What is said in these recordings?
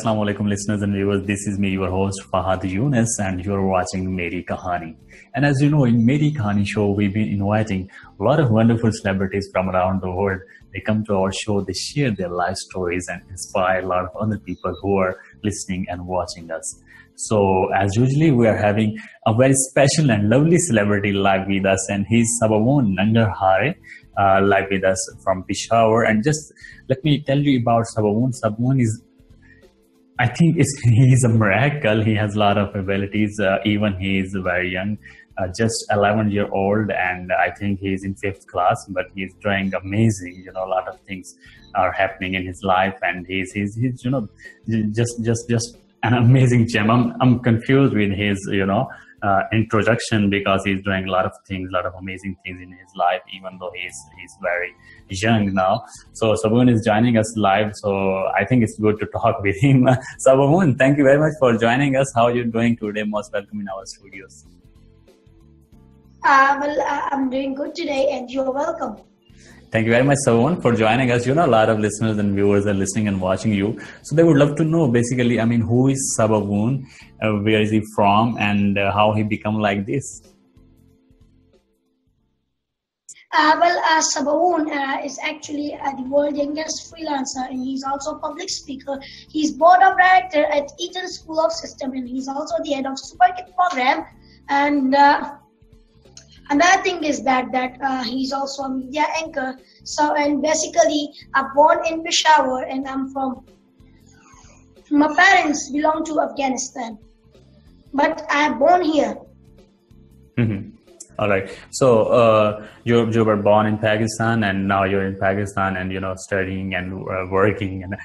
Assalamu alaikum listeners and viewers. This is me, your host Fahad Younis, and you're watching Meri Kahani. And as you know, in Meri Kahani show, we've been inviting a lot of wonderful celebrities from around the world. They come to our show, they share their life stories and inspire a lot of other people who are listening and watching us. So as usually, we are having a very special and lovely celebrity live with us, and he's Sabawoon Nangrahary, live with us from Peshawar. And just let me tell you about Sabawoon. Sabawoon is, I think he's a miracle. He has a lot of abilities. Even he is very young, just 11-year-old, and I think he's in 5th class. But he's doing amazing. A lot of things are happening in his life, and he's just an amazing gem. I'm confused with his introduction, because he's doing a lot of things, a lot of amazing things in his life, even though he's very young now. So Sabawoon is joining us live, so I think it's good to talk with him. Sabawoon, thank you very much for joining us. How are you doing today? Most welcome in our studios. I'm doing good today, and you're welcome. Thank you very much, Sabawoon, for joining us. A lot of listeners and viewers are listening and watching you. So they would love to know, basically, who is Sabawoon, where is he from, and how he become like this? Sabawoon is actually the world's youngest freelancer, and he's also a public speaker. He's board of director at Eton School of System, and he's also the head of Super Kid program. And another thing is that he's also a media anchor. So, and basically, I'm born in Peshawar, and my parents belong to Afghanistan, but I'm born here. Mm-hmm. All right. So you were born in Pakistan, and now you're in Pakistan, and studying and working. And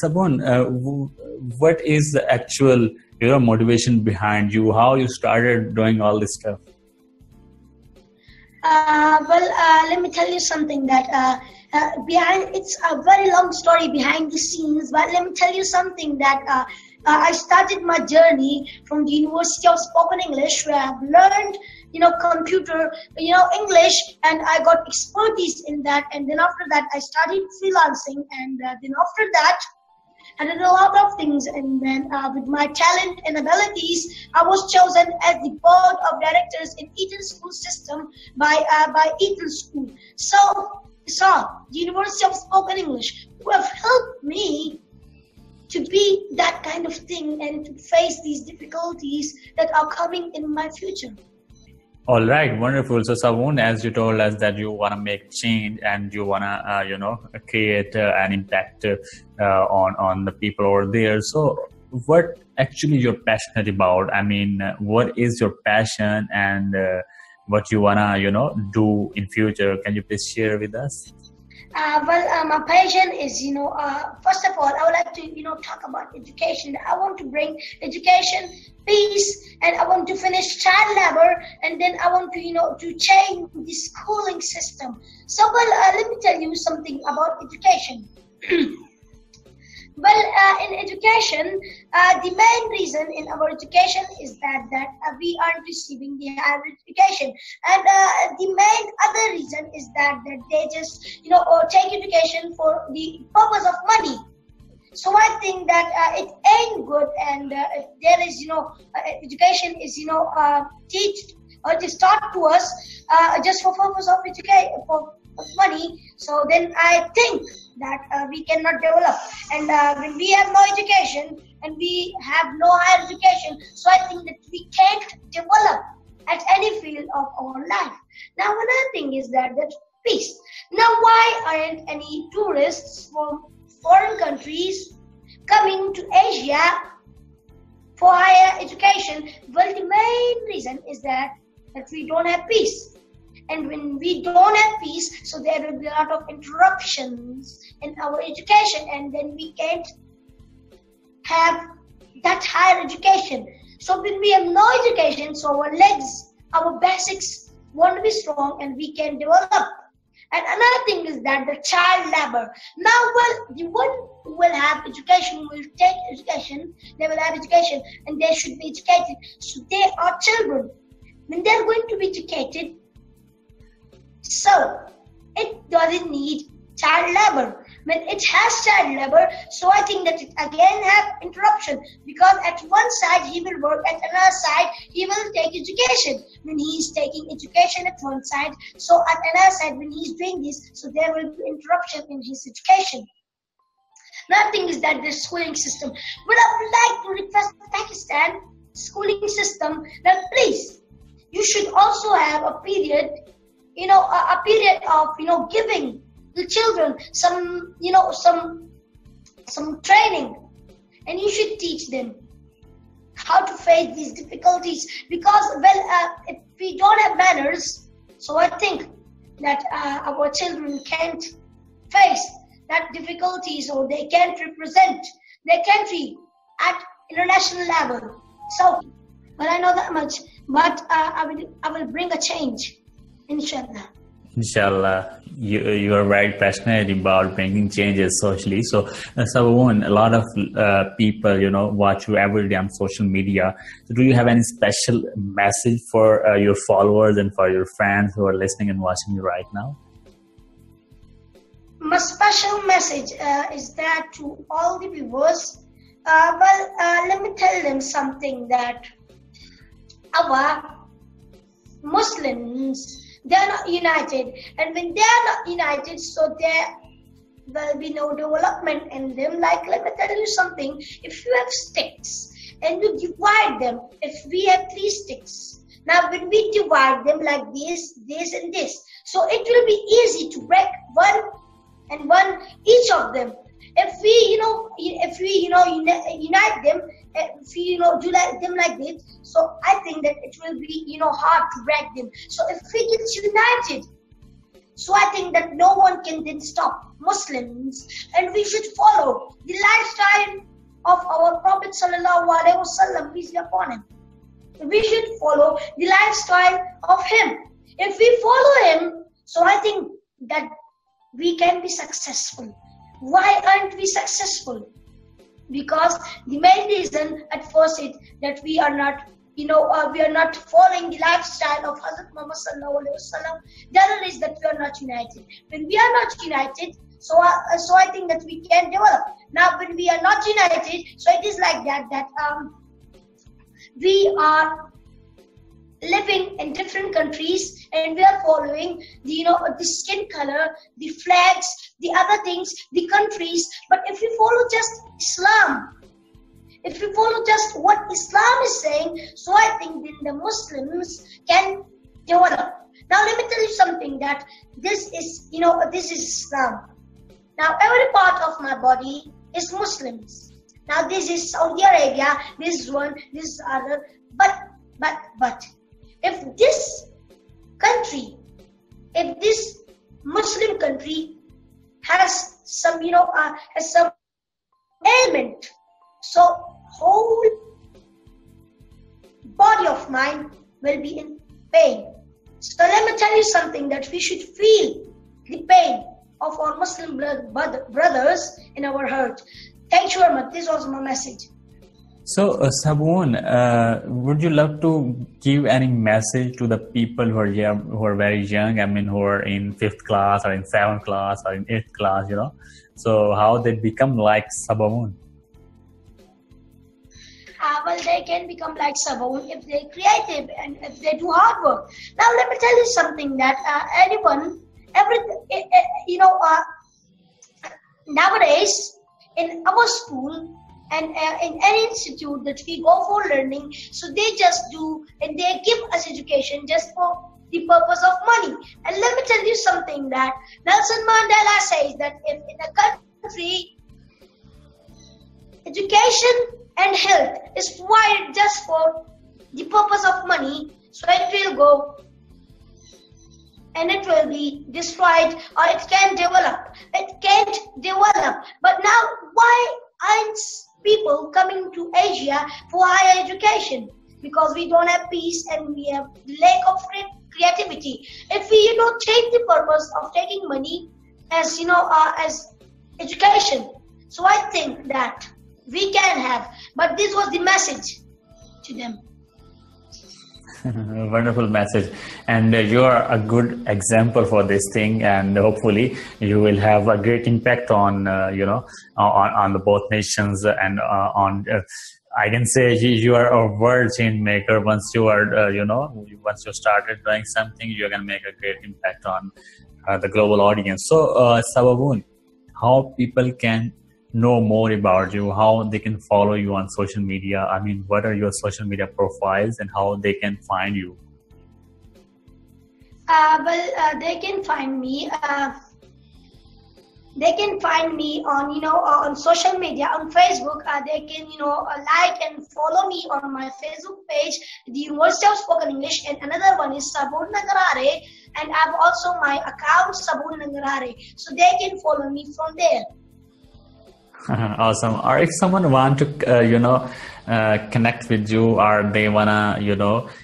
Sabawoon, what is the actual motivation behind you? How you started doing all this stuff? Let me tell you something that it's a very long story behind the scenes, but let me tell you something that I started my journey from the University of Spoken English, where I've learned, computer, English, and I got expertise in that. And then after that, I started freelancing, and then after that, I did a lot of things, and then with my talent and abilities, I was chosen as the board of directors in Eton School System by Eton School. So the University of Spoken English, who have helped me to be that kind of thing and to face these difficulties that are coming in my future. All right, wonderful. So Sabawoon, as you told us that you want to make change and you want to, create an impact on the people over there. So what actually you're passionate about? What is your passion and what you want to, do in future? Can you please share with us? My passion is, first of all, I would like to, talk about education. I want to bring education, peace, and I want to finish child labor, and then I want to, to change the schooling system. So, let me tell you something about education. In education, the main reason in our education is that we aren't receiving the higher education, and the main other reason is that they just take education for the purpose of money. So I think that it ain't good, and if there is education is teach or it is taught to us just for purpose of education for money. So then I think that we cannot develop, and when we have no education and we have no higher education, so I think that we can't develop at any field of our life. Now another thing is that peace. Now why aren't any tourists from foreign countries coming to Asia for higher education? Well, the main reason is that we don't have peace. And when we don't have peace, so there will be a lot of interruptions in our education, and then we can't have that higher education. So when we have no education, so our legs, our basics won't be strong, and we can develop. And another thing is that the child labor. Now, the one who will have education will take education, they will have education, and they should be educated. So they are children. When they're going to be educated, so it doesn't need child labor. when it has child labor, so I think that it again have interruption, because at one side he will work, at another side he will take education. When he is taking education at one side, so at another side when he is doing this, so there will be interruption in his education. Another thing is that the schooling system. But I would like to request Pakistan schooling system that please, you should also have a period, a period of, giving the children some, some training, and you should teach them how to face these difficulties, because, if we don't have manners, so I think that our children can't face that difficulties, or they can't represent their country at international level. So, but I know that much, but I will bring a change, inshallah. Inshallah, you are very passionate about bringing changes socially. So, Sabawoon, a lot of people, watch you every day on social media. So do you have any special message for your followers and for your fans who are listening and watching you right now? My special message is that to all the viewers, let me tell them something, that our Muslims, they are not united, and when they are not united, so there will be no development in them. Like, let me tell you something, if you have sticks and you divide them, if we have 3 sticks, now when we divide them like this, this and this, so it will be easy to break one and one each of them. If we, unite them, if we, do them like this, so I think that it will be, hard to break them. So if we get united, so I think that no one can then stop Muslims, and we should follow the lifestyle of our Prophet Sallallahu Alaihi Wasallam, peace be upon him. We should follow the lifestyle of him. If we follow him, so I think that we can be successful. Why aren't we successful? Because the main reason at first is that we are not, we are not following the lifestyle of Hazrat Muhammad Sallallahu Alaihi Wasallam. The other is that we are not united. When we are not united, so I think that we can develop. Now, when we are not united, so it is like that we are living in different countries, and we are following the skin color, the flags, the other things, the countries. But if we follow just Islam, if we follow just what Islam is saying, so I think then the Muslims can develop. Now let me tell you something, that this is Islam. Now every part of my body is Muslims. Now this is Saudi Arabia, this is one, this is other. But if this country, if this Muslim country has some, has some ailment, so whole body of mine will be in pain. So let me tell you something, that we should feel the pain of our Muslim brothers in our heart. Thank you very much. This was my message. So, Sabawoon, would you love to give any message to the people who are very young? I mean, who are in 5th class or in 7th class or in 8th class, So, how they become like Sabawoon? Well, they can become like Sabawoon if they're creative and if they do hard work. Now, let me tell you something, that nowadays in our school, and in any institute that we go for learning, so they just do, and they give us education just for the purpose of money. And let me tell you something, that Nelson Mandela says that if in a country education and health is provided just for the purpose of money, so it will go and it will be destroyed, or it can develop. It can't develop. But now, why aren't people coming to Asia for higher education? Because we don't have peace and we have lack of creativity. If we, take the purpose of taking money as, as education, so I think that we can have. But this was the message to them. Wonderful message, and you are a good example for this thing, and hopefully you will have a great impact on on the both nations and on. I can say you are a world change maker. Once you are, once you started doing something, you're gonna make a great impact on the global audience. So, Sabawoon, how people can know more about you, how they can follow you on social media. I mean, what are your social media profiles and how they can find you? They can find me. They can find me on on social media on Facebook. They can like and follow me on my Facebook page, the University of Spoken English, and another one is Sabawoon Nangrahary, and I have also my account Sabawoon Nangrahary, so they can follow me from there. Awesome. Or if someone want to, connect with you, or they wanna,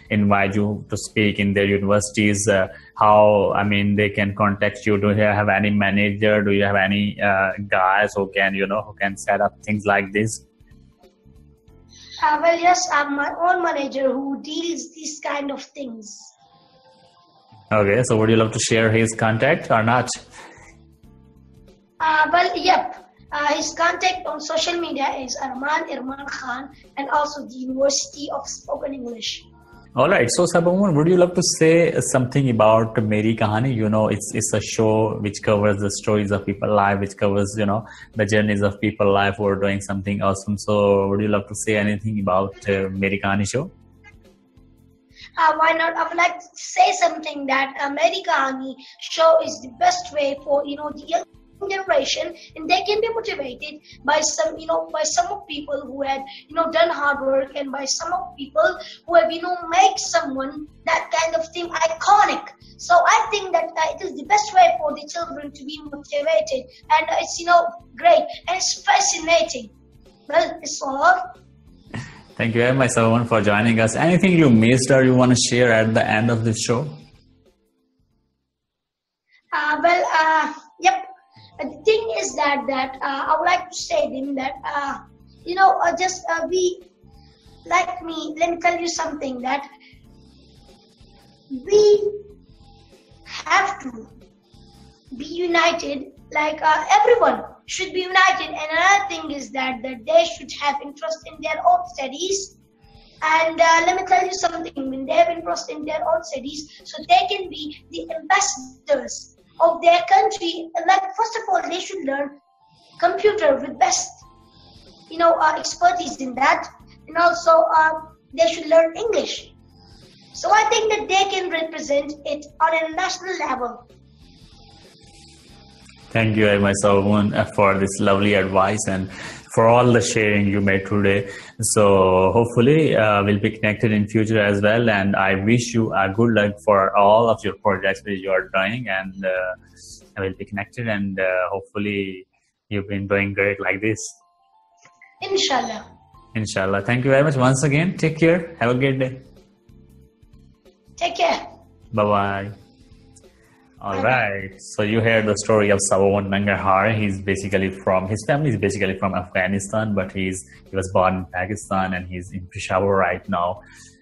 invite you to speak in their universities, how, I mean, they can contact you. Do you have any manager? Do you have any guys who can, who can set up things like this? Yes, I have my own manager who deals these kind of things. Okay, so would you love to share his contact or not? Yep. His contact on social media is Arman Irman Khan, and also the University of Spoken English. All right. So, Sabawoon, would you love to say something about Meri Kahani? It's a show which covers the stories of people life, which covers, the journeys of people life who are doing something awesome. So, would you love to say anything about Meri Kahani show? Why not? I would like to say something that Meri Kahani show is the best way for, the young generation, and they can be motivated by some of people who had done hard work, and by some of people who have make someone that kind of thing iconic. So I think that it is the best way for the children to be motivated, and it's great and it's fascinating. Well, it's all. Thank you very much, Sabawoon, for joining us. Anything you missed or you want to share at the end of this show? Yep. The thing is that I would like to say them that let me tell you something, that we have to be united. Like everyone should be united, and another thing is that they should have interest in their own studies. And let me tell you something: when they have interest in their own studies, so they can be the ambassadors of their country. Like, first of all, they should learn computer with best expertise in that, and also they should learn English. So I think that they can represent it on a national level. Thank you very much, Sabawoon, for this lovely advice and for all the sharing you made today. So hopefully we'll be connected in future as well. And I wish you good luck for all of your projects that you are doing. And I will be connected. And hopefully you've been doing great like this. Inshallah. Inshallah. Thank you very much once again. Take care. Have a great day. Take care. Bye-bye. All right. So you heard the story of Sabawoon Nangrahary. His family is basically from Afghanistan, but he was born in Pakistan, and he's in Peshawar right now,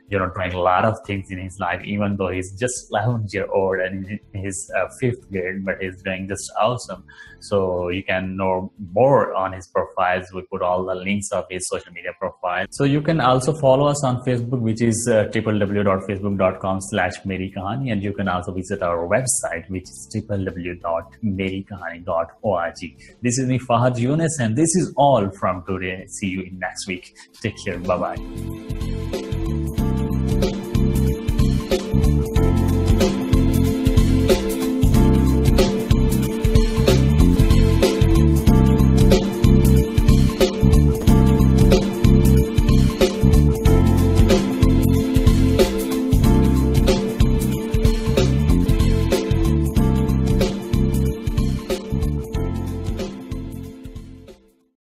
doing a lot of things in his life, even though he's just 11-year-old and in his 5th grade, but he's doing just awesome. So you can know more on his profiles. We put all the links of his social media profiles. So you can also follow us on Facebook, which is www.facebook.com/Meri Kahani, and you can also visit our website, which is www.merikahani.org. This is me, Fahad Younis, and this is all from today. See you in next week. Take care. Bye-bye.